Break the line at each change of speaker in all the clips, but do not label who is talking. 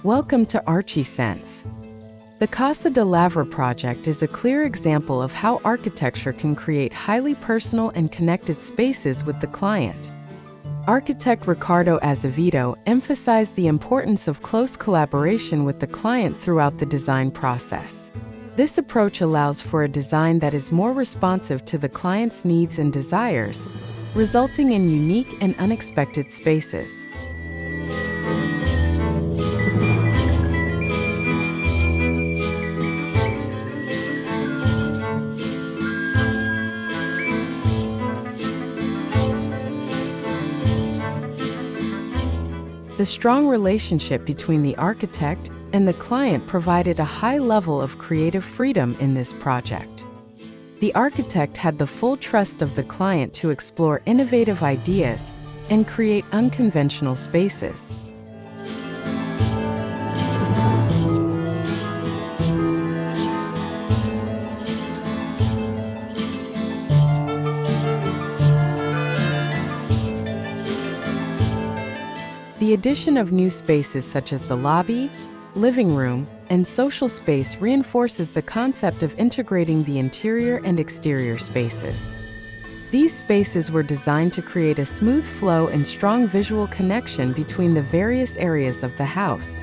Welcome to Archiesense. The Casa de Lavra project is a clear example of how architecture can create highly personal and connected spaces with the client. Architect Ricardo Azevedo emphasized the importance of close collaboration with the client throughout the design process. This approach allows for a design that is more responsive to the client's needs and desires, resulting in unique and unexpected spaces. The strong relationship between the architect and the client provided a high level of creative freedom in this project. The architect had the full trust of the client to explore innovative ideas and create unconventional spaces. The addition of new spaces such as the lobby, living room, and social space reinforces the concept of integrating the interior and exterior spaces. These spaces were designed to create a smooth flow and strong visual connection between the various areas of the house.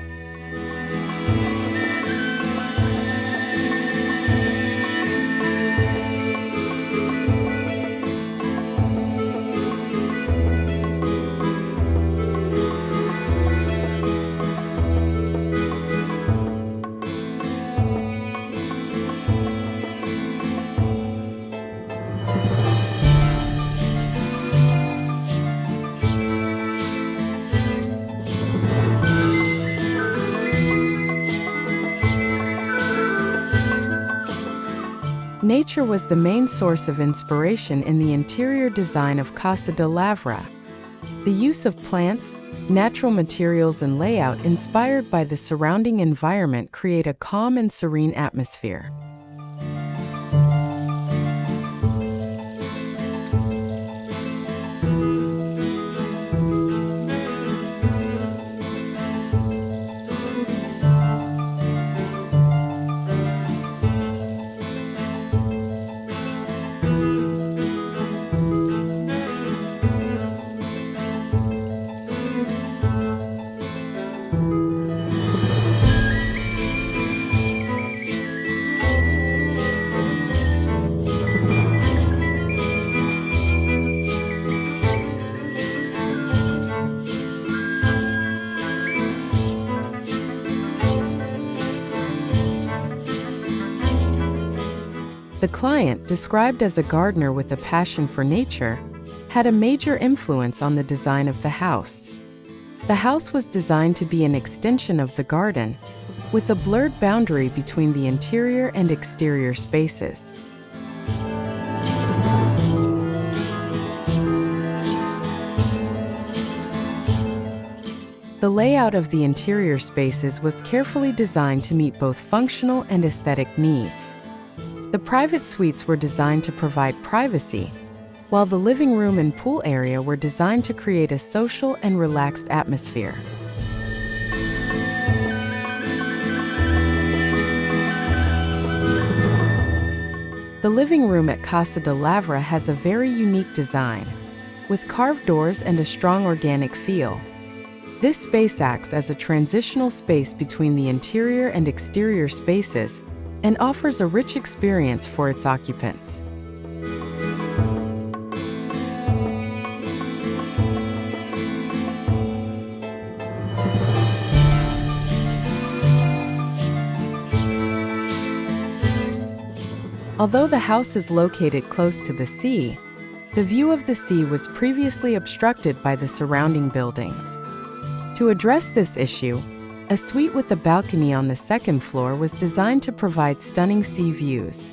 Nature was the main source of inspiration in the interior design of Casa de Lavra. The use of plants, natural materials, and layout inspired by the surrounding environment create a calm and serene atmosphere. The client, described as a gardener with a passion for nature, had a major influence on the design of the house. The house was designed to be an extension of the garden, with a blurred boundary between the interior and exterior spaces. The layout of the interior spaces was carefully designed to meet both functional and aesthetic needs. The private suites were designed to provide privacy, while the living room and pool area were designed to create a social and relaxed atmosphere. The living room at Casa de Lavra has a very unique design, with carved doors and a strong organic feel. This space acts as a transitional space between the interior and exterior spaces and offers a rich experience for its occupants. Although the house is located close to the sea, the view of the sea was previously obstructed by the surrounding buildings. To address this issue, a suite with a balcony on the second floor was designed to provide stunning sea views.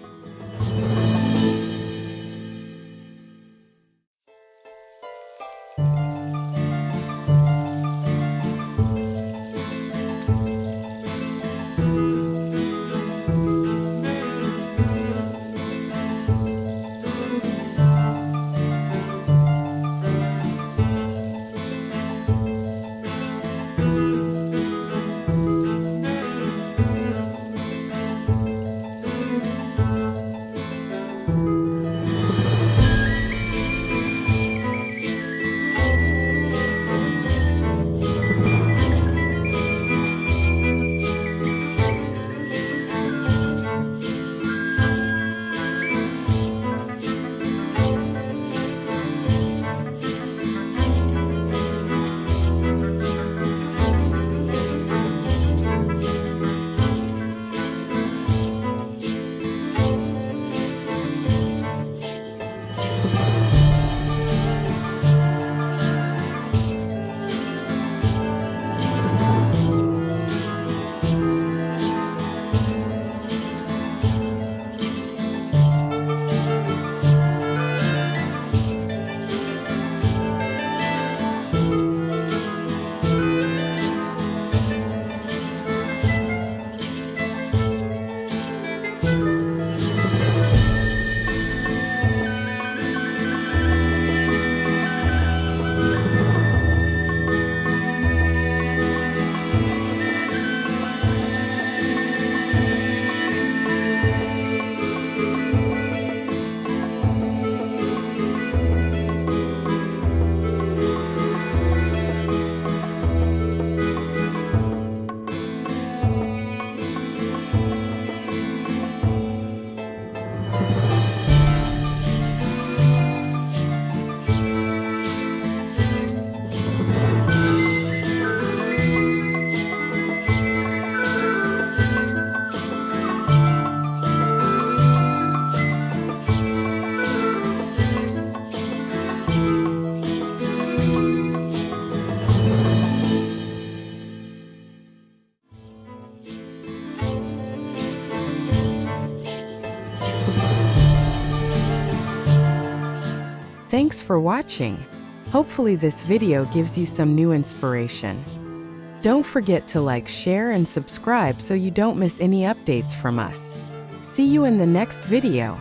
Thanks for watching. Hopefully this video gives you some new inspiration. Don't forget to like, share, and subscribe so you don't miss any updates from us. See you in the next video.